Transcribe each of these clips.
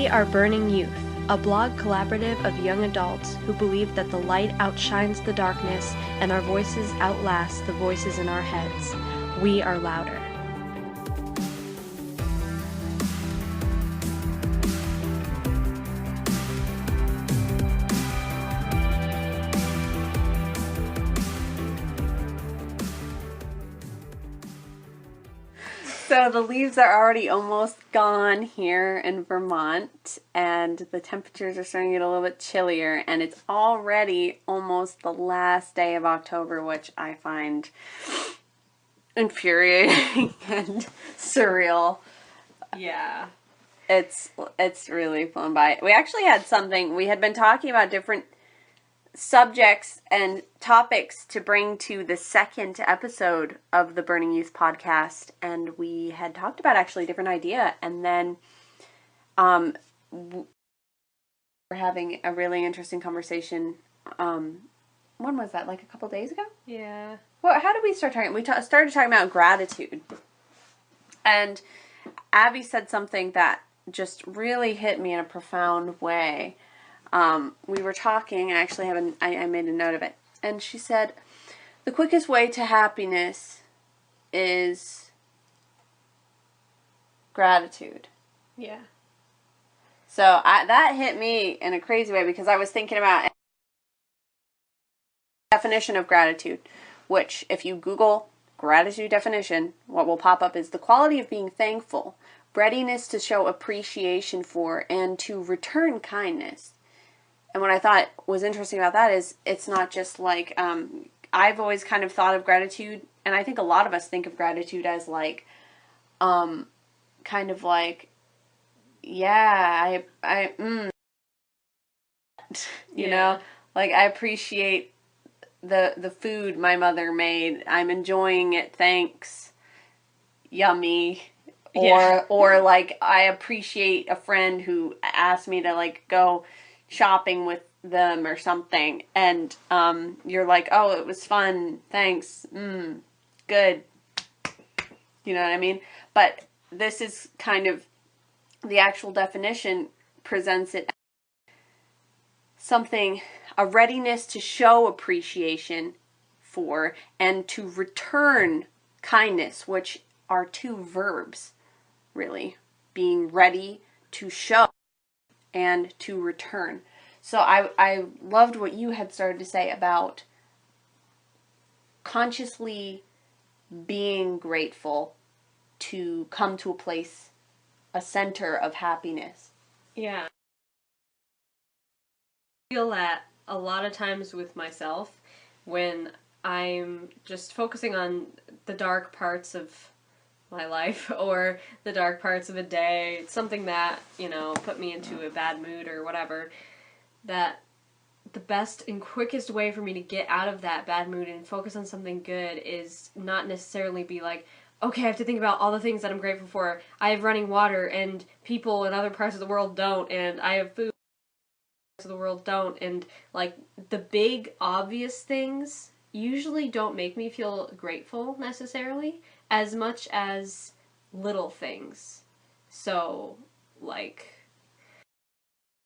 We are Burning Youth, a blog collaborative of young adults who believe that the light outshines the darkness and our voices outlast the voices in our heads. We are louder. So the leaves are already almost gone here in Vermont, and the temperatures are starting to get a little bit chillier, and it's already almost the last day of October, which I find infuriating and surreal. Yeah. It's really flown by. We actually had something, we had been talking about different subjects and topics to bring to the second episode of the Burning Youth podcast, and we had talked about actually a different idea, and then we're having a really interesting conversation. When was that? Like a couple days ago? Yeah. Well, how did we start talking? We started talking about gratitude, and Abby said something that just really hit me in a profound way. We were talking, I actually I made a note of it, and she said, the quickest way to happiness is gratitude. Yeah. So that hit me in a crazy way, because I was thinking about definition of gratitude, which if you Google gratitude definition, what will pop up is the quality of being thankful, readiness to show appreciation for, and to return kindness. And what I thought was interesting about that is it's not just like, I've always kind of thought of gratitude, and I think a lot of us think of gratitude as like, kind of like, yeah, you know, like I appreciate the food my mother made. I'm enjoying it. Thanks. Yummy. Or like I appreciate a friend who asked me to like go shopping with them or something, and you're like, oh, it was fun, thanks, good, you know what I mean? But this is kind of the actual definition presents it as something, a readiness to show appreciation for and to return kindness, which are two verbs, really, being ready to show and to return. So I loved what you had started to say about consciously being grateful to come to a place, a center of happiness. Yeah. I feel that a lot of times with myself when I'm just focusing on the dark parts of my life or the dark parts of a day, something that, you know, put me into a bad mood or whatever, that the best and quickest way for me to get out of that bad mood and focus on something good is not necessarily be like, okay, I have to think about all the things that I'm grateful for. I have running water and people in other parts of the world don't, and I have food parts of the world don't, and like the big obvious things usually don't make me feel grateful necessarily as much as little things. So, like,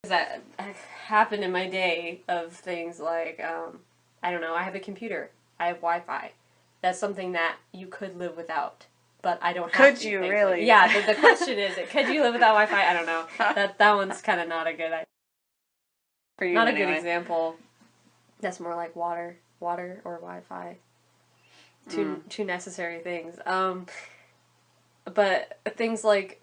that happened in my day of things like, I don't know, I have a computer, I have Wi-Fi. That's something that you could live without, but I don't have to. Could you really? Yeah, the question is, could you live without Wi-Fi? I don't know. That one's kind of not a good idea. For you, not anyway. A good example. That's more like water or Wi-Fi. Two necessary things. But things like,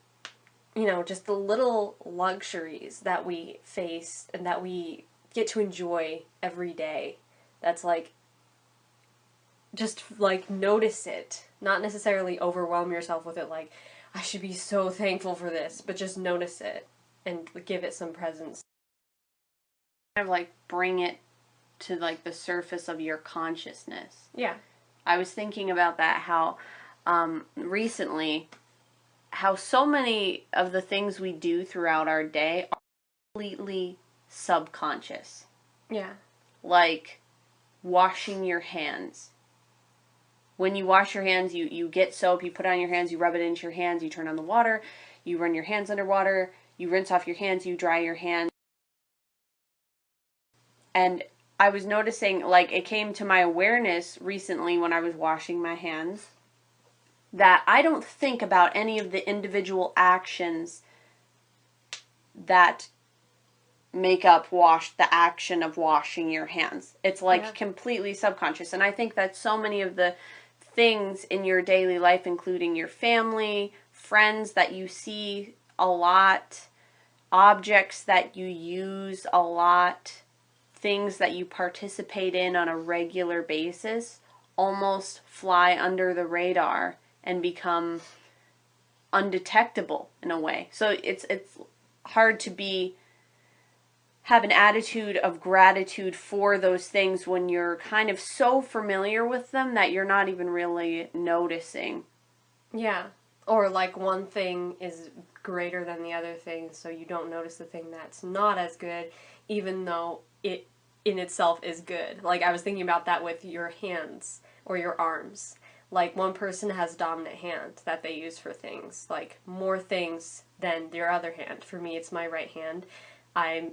you know, just the little luxuries that we face and that we get to enjoy every day. That's like, just like notice it. Not necessarily overwhelm yourself with it like, I should be so thankful for this, but just notice it and give it some presence. Kind of like bring it to like the surface of your consciousness. Yeah. I was thinking about that, how recently, how so many of the things we do throughout our day are completely subconscious. Yeah. Like washing your hands. When you wash your hands, you get soap, you put it on your hands, you rub it into your hands, you turn on the water, you run your hands underwater, you rinse off your hands, you dry your hands. And I was noticing, like, it came to my awareness recently when I was washing my hands that I don't think about any of the individual actions that make up the action of washing your hands. It's like completely subconscious. And I think that so many of the things in your daily life, including your family, friends that you see a lot, objects that you use a lot, things that you participate in on a regular basis, almost fly under the radar and become undetectable in a way. So it's hard to have an attitude of gratitude for those things when you're kind of so familiar with them that you're not even really noticing. Yeah. Or like one thing is greater than the other thing, so you don't notice the thing that's not as good, even though it in itself is good. Like, I was thinking about that with your hands or your arms. Like, one person has dominant hand that they use for things, like more things than their other hand. For me, it's my right hand. I'm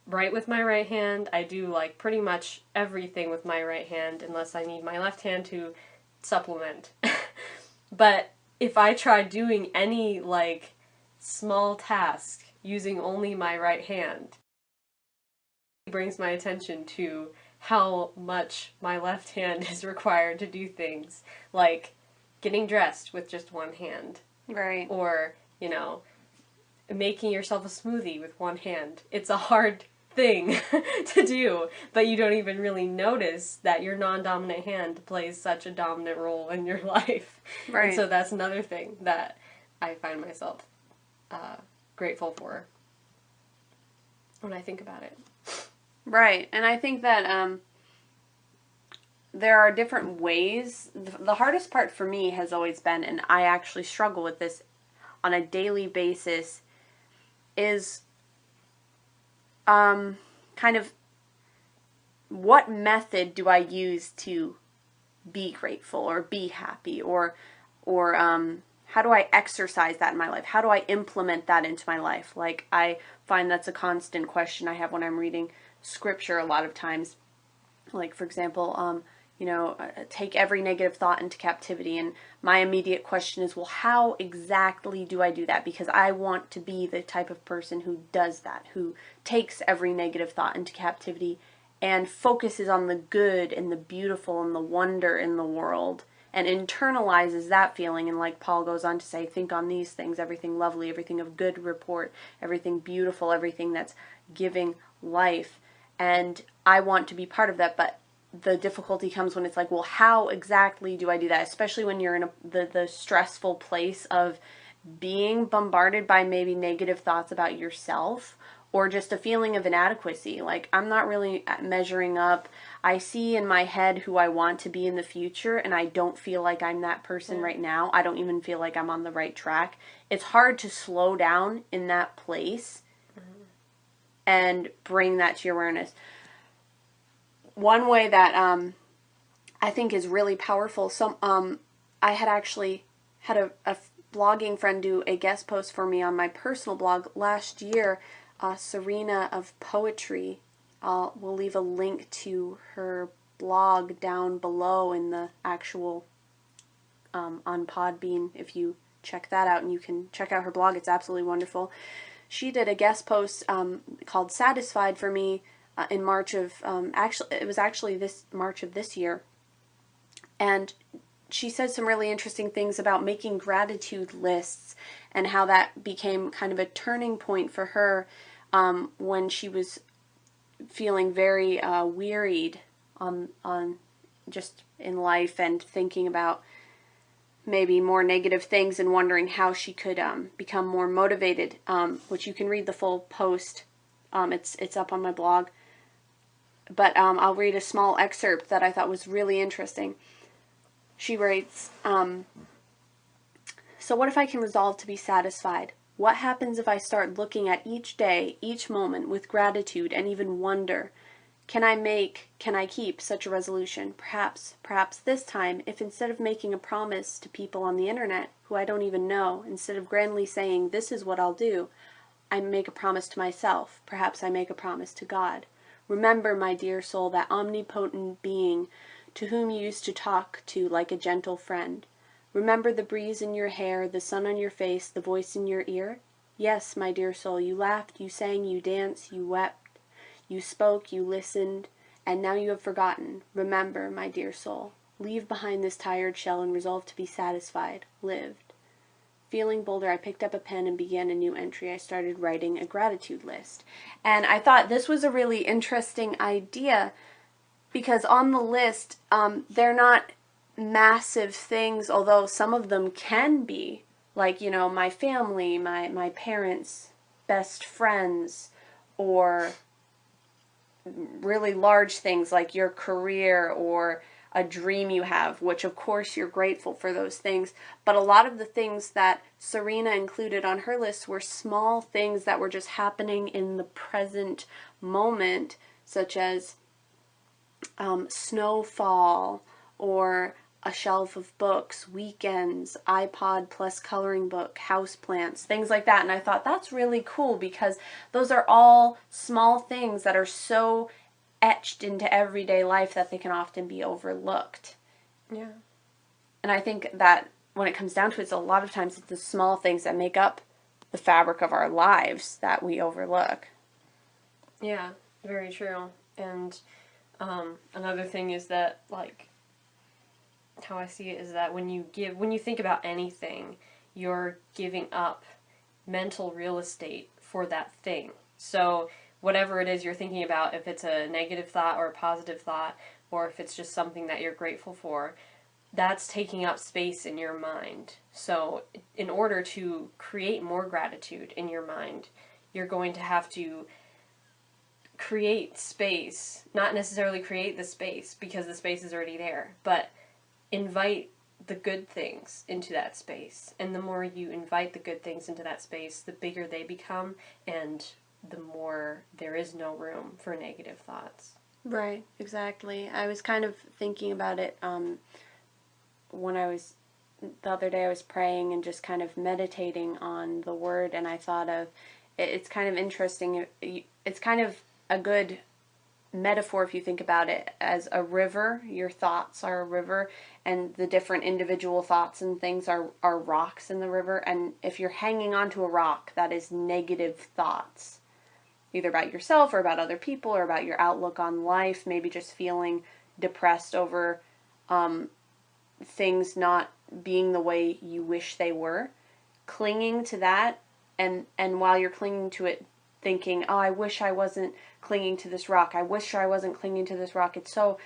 right with my right hand. I do like pretty much everything with my right hand unless I need my left hand to supplement. But if I try doing any like small task using only my right hand, it brings my attention to how much my left hand is required to do things, like getting dressed with just one hand. Right. Or, making yourself a smoothie with one hand. It's a hard thing to do, but you don't even really notice that your non-dominant hand plays such a dominant role in your life. Right. And so that's another thing that I find myself grateful for when I think about it. Right. And I think that there are different ways. The hardest part for me has always been, and I actually struggle with this on a daily basis, is kind of what method do I use to be grateful or be happy, or how do I exercise that in my life? How do I implement that into my life? Like, I find that's a constant question I have when I'm reading scripture a lot of times. Like, for example, take every negative thought into captivity. And my immediate question is, well, how exactly do I do that? Because I want to be the type of person who does that, who takes every negative thought into captivity and focuses on the good and the beautiful and the wonder in the world and internalizes that feeling. And like Paul goes on to say, think on these things, everything lovely, everything of good report, everything beautiful, everything that's giving life. And I want to be part of that, but the difficulty comes when it's like, well, how exactly do I do that? Especially when you're in the stressful place of being bombarded by maybe negative thoughts about yourself or just a feeling of inadequacy. Like, I'm not really measuring up. I see in my head who I want to be in the future, and I don't feel like I'm that person right now. I don't even feel like I'm on the right track. It's hard to slow down in that place and bring that to your awareness. One way that I think is really powerful, I had actually had a blogging friend do a guest post for me on my personal blog last year, Serena of Poetry. We'll leave a link to her blog down below in the actual, on Podbean, if you check that out, and you can check out her blog. It's absolutely wonderful. She did a guest post called Satisfied for me in March of, it was actually this March of this year. And she said some really interesting things about making gratitude lists and how that became kind of a turning point for her when she was feeling very wearied on just in life and thinking about maybe more negative things and wondering how she could become more motivated, which you can read the full post. It's up on my blog. But I'll read a small excerpt that I thought was really interesting. She writes, so what if I can resolve to be satisfied? What happens if I start looking at each day, each moment with gratitude and even wonder? Can I keep such a resolution? Perhaps this time, if instead of making a promise to people on the internet who I don't even know, instead of grandly saying, this is what I'll do, I make a promise to myself. Perhaps I make a promise to God. Remember, my dear soul, that omnipotent being to whom you used to talk to like a gentle friend. Remember the breeze in your hair, the sun on your face, the voice in your ear? Yes, my dear soul, you laughed, you sang, you danced, you wept, you spoke, you listened, and now you have forgotten. Remember, my dear soul. Leave behind this tired shell and resolve to be satisfied. Lived. Feeling bolder, I picked up a pen and began a new entry. I started writing a gratitude list. And I thought this was a really interesting idea because on the list, they're not massive things, although some of them can be. Like, you know, my family, my parents, best friends, or really large things like your career or a dream you have, which of course you're grateful for those things. But a lot of the things that Serena included on her list were small things that were just happening in the present moment, such as snowfall or a shelf of books, weekends, iPod plus coloring book, houseplants, things like that. And I thought that's really cool because those are all small things that are so etched into everyday life that they can often be overlooked. Yeah. And I think that when it comes down to it, it's a lot of times it's the small things that make up the fabric of our lives that we overlook. Yeah, very true. And another thing is that, like, how I see it is that when you think about anything, you're giving up mental real estate for that thing. So whatever it is you're thinking about, if it's a negative thought or a positive thought, or if it's just something that you're grateful for, that's taking up space in your mind. So in order to create more gratitude in your mind, you're going to have to create space, not necessarily create the space because the space is already there, but invite the good things into that space. And the more you invite the good things into that space, the bigger they become, and the more there is no room for negative thoughts. Right, exactly. I was kind of thinking about it when the other day I was praying and just kind of meditating on the word, and I thought of, it's kind of interesting, it's kind of a good metaphor if you think about it as a river. Your thoughts are a river, and the different individual thoughts and things are rocks in the river. And if you're hanging onto a rock, that is negative thoughts, either about yourself or about other people or about your outlook on life, maybe just feeling depressed over things not being the way you wish they were. Clinging to that, and while you're clinging to it, thinking, oh, I wish I wasn't clinging to this rock. I wish I wasn't clinging to this rock. It's so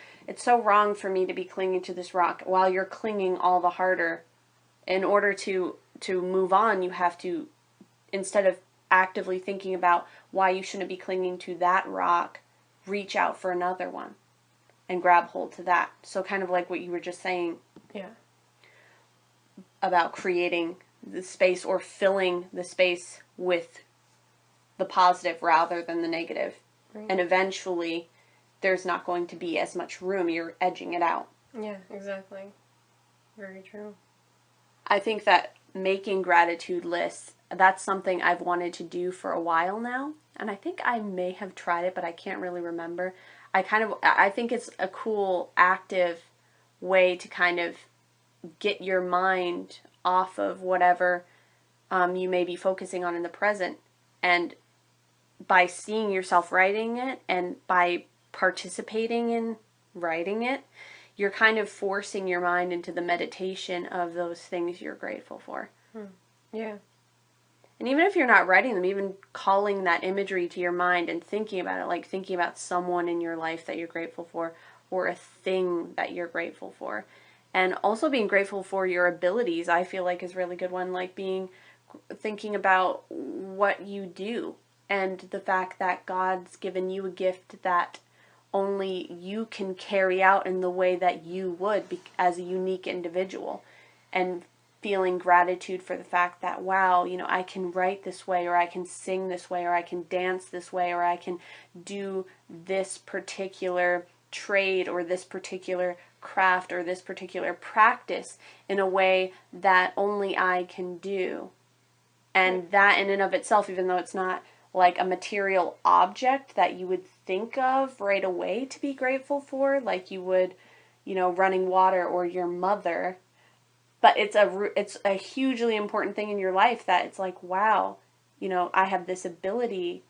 wrong for me to be clinging to this rock. While you're clinging all the harder, in order to move on, you have to, instead of actively thinking about why you shouldn't be clinging to that rock, reach out for another one and grab hold to that. So kind of like what you were just saying. Yeah. About creating the space or filling the space with the positive rather than the negative. Right. And eventually there's not going to be as much room. You're edging it out. Yeah, exactly. Very true. I think that making gratitude lists, that's something I've wanted to do for a while now. And I think I may have tried it, but I can't really remember. I think it's a cool, active way to kind of get your mind off of whatever you may be focusing on in the present. And by seeing yourself writing it and by participating in writing it, you're kind of forcing your mind into the meditation of those things you're grateful for. Yeah. And even if you're not writing them, even calling that imagery to your mind and thinking about it, like thinking about someone in your life that you're grateful for or a thing that you're grateful for. And also being grateful for your abilities, I feel like is a really good one, like thinking about what you do and the fact that God's given you a gift that only you can carry out in the way that you would as a unique individual, and feeling gratitude for the fact that, wow, I can write this way, or I can sing this way, or I can dance this way, or I can do this particular trade or this particular craft or this particular practice in a way that only I can do. And that in and of itself, even though it's not like a material object that you would think of right away to be grateful for, like you would, running water or your mother, but it's a hugely important thing in your life that it's like, wow, I have this ability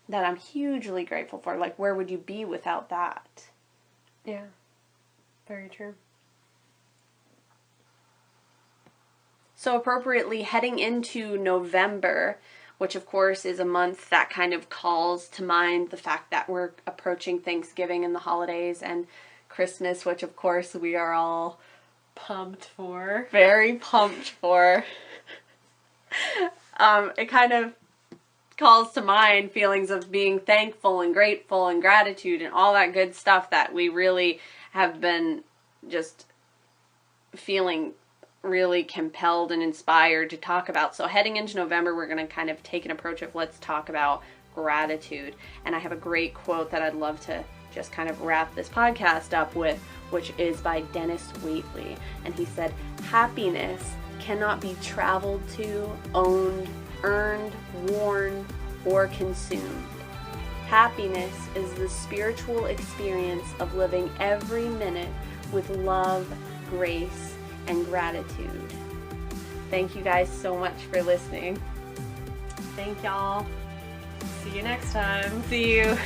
that I'm hugely grateful for. Like, where would you be without that? Yeah, very true. So appropriately, heading into November, which of course is a month that kind of calls to mind the fact that we're approaching Thanksgiving and the holidays and Christmas, which of course we are all Pumped for. very pumped for. It kind of calls to mind feelings of being thankful and grateful and gratitude and all that good stuff that we really have been just feeling really compelled and inspired to talk about. So heading into November, we're going to kind of take an approach of let's talk about gratitude. And I have a great quote that I'd love to just kind of wrap this podcast up with, which is by Dennis Waitley. And he said, "Happiness cannot be traveled to, owned, earned, worn, or consumed. Happiness is the spiritual experience of living every minute with love, grace, and gratitude." Thank you guys so much for listening. Thank y'all. See you next time. See you.